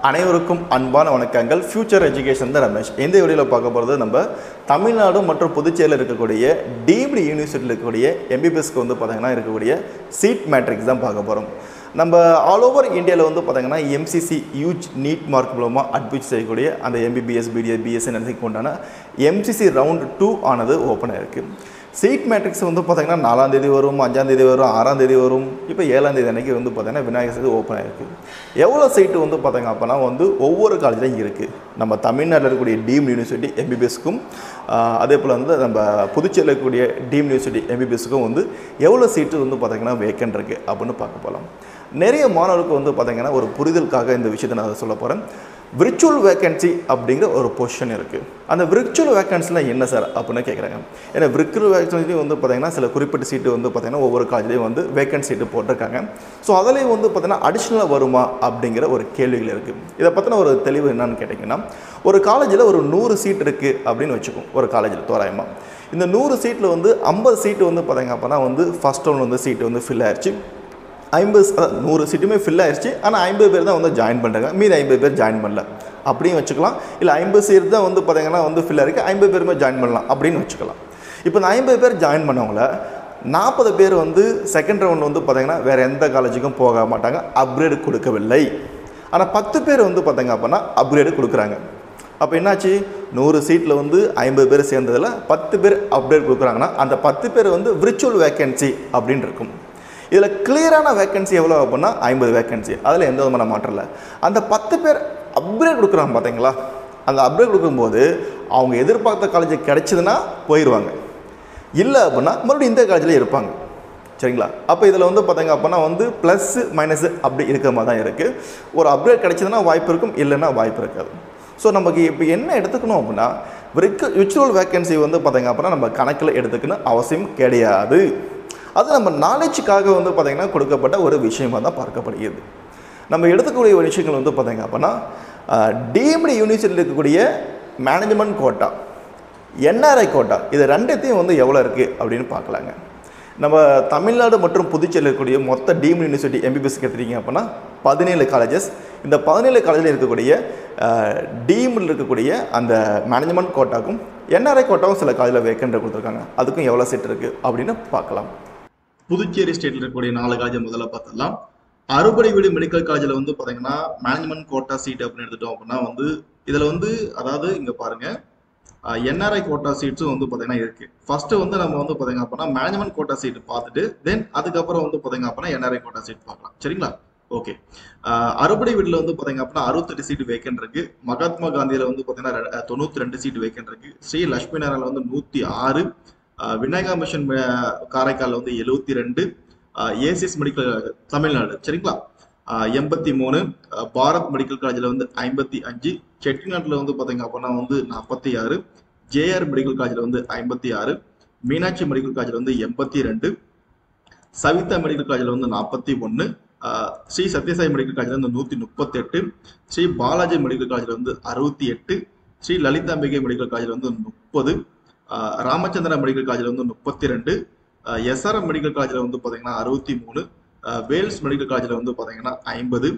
அனைவருக்கும் அன்பான வணக்கங்கள். ஃபியூச்சர் எஜுகேஷன் தான் ரமேஷ். இந்த வீடியோவில் பார்க்க போகிறது நம்ம தமிழ்நாடு மற்றும் புதுச்சேரியில் இருக்கக்கூடிய டீம்டு யூனிவர்சிட்டியில் இருக்கக்கூடிய எம்பிபிஎஸ்க்கு வந்து பார்த்தீங்கன்னா இருக்கக்கூடிய சீட் மேட்ரிக்ஸ் தான் பார்க்க போகிறோம். நம்ம ஆல் ஓவர் இந்தியாவில் வந்து பார்த்தீங்கன்னா எம்சிசி யூஜ் நீட் மார்க் மூலமாக அட்மிட் செய்யக்கூடிய அந்த எம்பிபிஎஸ் பிடிஎஸ் பிஎஸ்சி நர்சிங்க்கு உண்டான எம்சிசி ரவுண்ட் 2 ஆனது ஓப்பன் ஆயிருக்கு. சீட் மேட்ரிக்ஸ் வந்து பார்த்திங்கன்னா 4ஆம் தேதி வரும், 5ஆம் தேதி வரும், 6ஆம் தேதி வரும். இப்போ 7ஆம் தேதி அன்றைக்கி வந்து பார்த்திங்கன்னா விநாயகர் சதுர்த்தி ஓப்பன் ஆகிருக்கு. எவ்வளோ சீட்டு வந்து பார்த்திங்க அப்போனா வந்து ஒவ்வொரு காலேஜ்லையும் இருக்குது. நம்ம தமிழ்நாட்டில் இருக்கக்கூடிய டீம் யூனிவர்சிட்டி எம்பிபிஎஸ்க்கும் அதே போல் வந்து நம்ம புதுச்சேரியில் இருக்கக்கூடிய டீம் யூனிவர்சிட்டி எம்பிபிஎஸ்க்கும் வந்து எவ்வளோ சீட்டு வந்து பார்த்திங்கன்னா வேக்கன்ட் இருக்குது அப்படின்னு பார்க்க போகலாம். நிறைய மாணவர்களுக்கு வந்து பார்த்திங்கன்னா ஒரு புரிதலுக்காக இந்த விஷயத்தை நான் சொல்ல போகிறேன். விர்ச்சுவல் வேக்கன்சி அப்படிங்கிற ஒரு பொசிஷன் இருக்குது. அந்த விர்ச்சுவல் வேக்கன்சிலாம் என்ன சார் அப்படின்னு கேட்குறாங்க. ஏன்னா விர்ச்சுவல் வேக்கன்சி வந்து பார்த்திங்கன்னா சில குறிப்பிட்ட சீட்டு வந்து பார்த்திங்கன்னா ஒவ்வொரு காலேஜ்லேயும் வந்து வேக்கன்ட் சீட்டு போட்டிருக்காங்க. ஸோ அதிலேயும் வந்து பார்த்திங்கன்னா அடிஷ்னலாக வருமா அப்படிங்கிற ஒரு கேள்விகள் இருக்குது. இதை பற்றின ஒரு தெளிவு என்னன்னு கேட்டிங்கன்னா, ஒரு காலேஜில் ஒரு 100 சீட் இருக்குது அப்படின்னு வச்சுக்கோம். ஒரு காலேஜில் தோராயமாக இந்த 100 சீட்டில் வந்து 50 சீட்டு வந்து பார்த்திங்க அப்போனா வந்து ஃபஸ்ட் ரவுண்ட் வந்து சீட்டு வந்து ஃபில் ஆயிடுச்சு. 100 சீட்டுமே ஃபில் ஆயிடுச்சு. ஆனால் 50 பேர் தான் வந்து ஜாயின் பண்ணுறாங்க, மீதி 50 பேர் ஜாயின் பண்ணல அப்படின்னு வச்சுக்கலாம். இல்லை 50 சீட் தான் வந்து பார்த்திங்கன்னா வந்து ஃபில் ஆயிருக்கு, 50 பேருமே ஜாயின் பண்ணலாம் அப்படின்னு வச்சுக்கலாம். இப்போ இந்த 50 பேர் ஜாயின் பண்ணவங்கள 40 பேர் வந்து செகண்ட் ரவுண்ட் வந்து பார்த்திங்கன்னா வேறு எந்த காலேஜுக்கும் போக மாட்டாங்க, அப்கிரேடு கொடுக்கவில்லை. ஆனால் 10 பேர் வந்து பார்த்திங்க அப்படின்னா அப்கிரேடு கொடுக்குறாங்க. அப்போ என்னாச்சு, 100 சீட்டில் வந்து 50 பேர் சேர்ந்ததில் 10 பேர் அப்கிரேட் கொடுக்குறாங்கன்னா அந்த 10 பேர் வந்து விர்ச்சுவல் வேக்கன்சி அப்படின்னு இருக்கும். இதில் கிளியரான வேக்கன்சி எவ்வளோ அப்படின்னா 50 வேக்கன்சி. அதில் எந்த விதமான மாற்றம் இல்லை. அந்த 10 பேர் அப்கிரேட் கொடுக்குறாங்க பார்த்தீங்களா, அந்த அப்கிரேட் கொடுக்கும்போது அவங்க எதிர்பார்த்த காலேஜ் கிடைச்சதுன்னா போயிடுவாங்க, இல்லை அப்படின்னா மறுபடியும் இந்த காலேஜில் இருப்பாங்க. சரிங்களா? அப்போ இதில் வந்து பார்த்தீங்க அப்படின்னா வந்து ப்ளஸ் மைனஸ் அப்படி இருக்கிற மாதிரி தான் இருக்குது. ஒரு அப்கிரேட் கிடைச்சதுன்னா வாய்ப்பு இருக்கும், இல்லைன்னா வாய்ப்பு இருக்காது. ஸோ நமக்கு இப்போ என்ன எடுத்துக்கணும் அப்படின்னா, விர்ச்சுவல் வேக்கன்சி வந்து பார்த்தீங்க அப்படின்னா நம்ம கணக்கில் எடுத்துக்கணும் அவசியம் கிடையாது. அது நம்ம நாலேஜுக்காக வந்து பார்த்திங்கன்னா கொடுக்கப்பட்ட ஒரு விஷயமாக தான் பார்க்கப்படுகிறது. நம்ம எடுத்துக்கூடிய ஒரு விஷயங்கள் வந்து பார்த்திங்க அப்படின்னா டீம்டு யூனிவர்சிட்டியில் இருக்கக்கூடிய மேனேஜ்மெண்ட் கோட்டா, என்ஆர்ஐ கோட்டா, இது ரெண்டுத்தையும் வந்து எவ்வளோ இருக்குது அப்படின்னு பார்க்கலாங்க. நம்ம தமிழ்நாடு மற்றும் புதுச்சேரியில் இருக்கக்கூடிய மொத்த டீம்டு யூனிவர்சிட்டி எம்பிபிஎஸ்க்கு எடுத்துட்டீங்க அப்படின்னா 17 காலேஜஸ். இந்த 17 காலேஜில் இருக்கக்கூடிய டீமில் இருக்கக்கூடிய அந்த மேனேஜ்மெண்ட் கோட்டாக்கும் என்ஆர்ஐ கோட்டாவும் சில காலேஜில் வேக்கன்ட் கொடுத்துருக்காங்க. அதுக்கும் எவ்வளோ சீட் இருக்குது அப்படின்னு பார்க்கலாம். புதுச்சேரி ஸ்டேட்டில் இருக்கக்கூடிய 4 காலேஜ் முதல்ல பார்த்துடலாம். அறுபடை வீடு மெடிக்கல் காலேஜில் வந்து பார்த்தீங்கன்னா மேனேஜ்மெண்ட் கோட்டா சீட் அப்படின்னு எடுத்துட்டோம் அப்படின்னா வந்து இதில் வந்து அதாவது இங்கே பாருங்கள் என்ஆர்ஐ கோட்டா சீட்ஸும் வந்து பார்த்தீங்கன்னா இருக்குது. ஃபர்ஸ்ட் வந்து நம்ம வந்து பார்த்தீங்க அப்படின்னா மேனேஜ்மெண்ட் கோட்டா சீட் பார்த்துட்டு தென் அதுக்கப்புறம் வந்து பார்த்தீங்க அப்படின்னா என்ஆர்ஐ கோட்டா சீட் பார்க்கலாம். சரிங்களா? ஓகே. அறுபடை வீட்டில் வந்து பார்த்தீங்க அப்படின்னா 68 சீட் வேக்கன்ட் இருக்கு. மகாத்மா காந்தியில் வந்து பார்த்தீங்கன்னா 92 சீட் வேக்கன்ட் இருக்கு. ஸ்ரீ லட்சுமி நாராயண வந்து 106, விநாயகா மிஷன் காரைக்கால் வந்து 72, ஏசிஎஸ் மெடிக்கல் தமிழ்நாடு சரிங்களா 83, பாரத் மெடிக்கல் காலேஜில் வந்து 55, செட்டிநாட்டில் வந்து பார்த்தீங்க அப்படின்னா வந்து 46, ஜேஆர் மெடிக்கல் காலேஜில் வந்து 56, மீனாட்சி மெடிக்கல் காலேஜில் வந்து 82, சவிதா மெடிக்கல் காலேஜில் வந்து 41, ஸ்ரீ சத்யசாய் மெடிக்கல் காலேஜில் வந்து 138, ஸ்ரீ பாலாஜி மெடிக்கல் காலேஜில் வந்து 68, ஸ்ரீ லலிதாம்பிகை மெடிக்கல் காலேஜில் வந்து 30, ராமச்சந்திரா மெடிக்கல் காலேஜில் வந்து 32, எஸ்ஆர்எம் மெடிக்கல் காலேஜில் வந்து பார்த்தீங்கன்னா 63, வேல்ஸ் மெடிக்கல் காலேஜில் வந்து பார்த்தீங்கன்னா 50,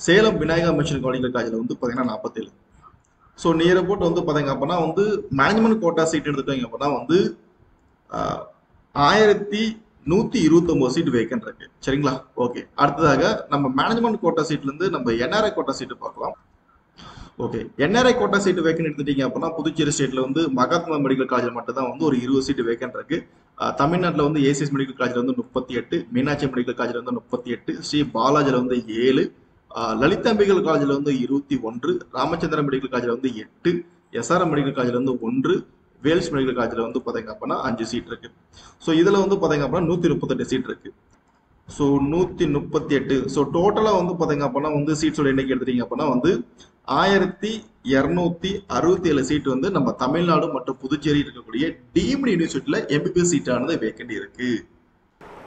சேலம் விநாயகா மிஷன் மெடிக்கல் காலேஜில் வந்து பார்த்தீங்கன்னா 47. ஸோ நியர் அபவுட் வந்து பார்த்தீங்க அப்படின்னா வந்து மேனேஜ்மெண்ட் கோட்டா சீட் எடுத்துட்டீங்க அப்படின்னா வந்து 1129 சீட் வேக்கன்ட் இருக்கு. சரிங்களா? ஓகே. அடுத்ததாக நம்ம மேனேஜ்மெண்ட் கோட்டா சீட்லேருந்து நம்ம என்ஆர்ஐ கோட்டா சீட்டு பார்க்கலாம். Okay. NRI quota seat vacant எடுத்துட்டீங்க அப்படின்னா புதுச்சேரி ஸ்டேட்ல வந்து மகாத்மா மெடிக்கல் காலேஜில் மட்டும் தான் வந்து ஒரு 20 சீட்டு வேக்கன்ட் இருக்கு. தமிழ்நாட்டில் வந்து ஏசிஎஸ் மெடிக்கல் காலேஜில் வந்து 38, மீனாட்சி மெடிக்கல் காலேஜில் வந்து 38, ஸ்ரீ பாலாஜியில் வந்து 7, லலிதாம்பிகல் காலேஜில் வந்து 21, ராமச்சந்திரன் மெடிக்கல் காலேஜில் வந்து 8, எஸ்ஆர்எம் மெடிக்கல் காலேஜில் வந்து 1, வேல்ஸ் மெடிக்கல் காலேஜில் வந்து பார்த்தீங்க அப்படின்னா 5 சீட் இருக்கு. ஸோ இதில் வந்து பார்த்தீங்க அப்படின்னா 138 சீட் இருக்கு. ஸோ 138. ஸோ டோட்டலாக வந்து பார்த்தீங்க அப்படின்னா வந்து சீட்ஸோட எண்ணிக்கை எடுத்துட்டீங்க அப்படின்னா வந்து 1267 சீட் வந்து நம்ம தமிழ்நாடு மற்றும் புதுச்சேரி இருக்கக்கூடிய டீம்டு யூனிவர்சிட்டியில் எம்பிபிஎஸ் சீட்டானது வேக்கன்ட் இருக்கு.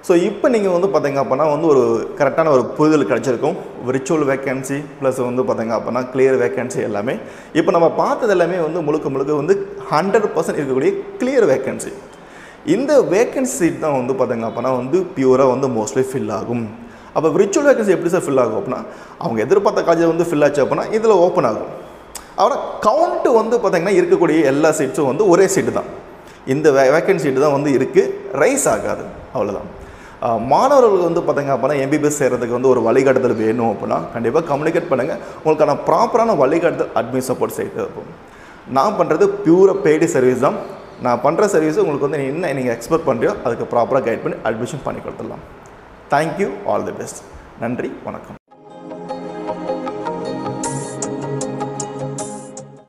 ஸோ இப்போ நீங்கள் வந்து பார்த்தீங்க அப்படின்னா வந்து ஒரு கரெக்டான ஒரு புரிதல் கிடைச்சிருக்கும். விர்ச்சுவல் வேக்கன்சி ப்ளஸ் வந்து பார்த்தீங்க அப்படின்னா கிளியர் வேக்கன்சி எல்லாமே இப்போ நம்ம பார்த்தது எல்லாமே வந்து முழுக்க வந்து 100% இருக்கக்கூடிய கிளியர் வேக்கன்சி. இந்த வேக்கன்சி சீட் தான் வந்து பார்த்தீங்க அப்படின்னா வந்து பியூராக வந்து மோஸ்ட்லி ஃபில் ஆகும். அப்போ விர்ச்சுவல் வேகன்சி எப்படி சார் ஃபில் ஆகும் அப்படின்னா அவங்க எதிர்பார்த்த காலேஜ் வந்து ஃபில் ஆச்சு அப்படின்னா இதில் ஓப்பன் ஆகும். அப்புறம் கவுண்ட்டு வந்து பார்த்திங்கன்னா இருக்கக்கூடிய எல்லா சீட்ஸும் வந்து ஒரே சீட்டு தான். இந்த வேக்கன்ட் சீட்டு தான் வந்து இருக்குது, ரைஸ் ஆகாது, அவ்வளோதான். மாணவர்களுக்கு வந்து பார்த்திங்க அப்படின்னா எம்பிபிஎஸ் செய்கிறதுக்கு வந்து ஒரு வழிகாட்டுதல் வேணும் அப்படின்னா கண்டிப்பாக கம்யூனிகேட் பண்ணுங்கள். உங்களுக்கான ப்ராப்பரான வழிகாட்டுதல் அட்மின் சப்போர்ட் செய்து இருக்கும். நான் பண்ணுறது பியூராக பெய்டு சர்வீஸ் தான். நான் பண்ணுற சர்வீஸ் உங்களுக்கு வந்து என்ன நீங்கள் எக்ஸ்பெக்ட் பண்ணுறியோ அதுக்கு ப்ராப்பராக கைட் பண்ணி அட்மிஷன் பண்ணி கொடுத்துடலாம். Thank you, all the best. நன்றி, வணக்கம்.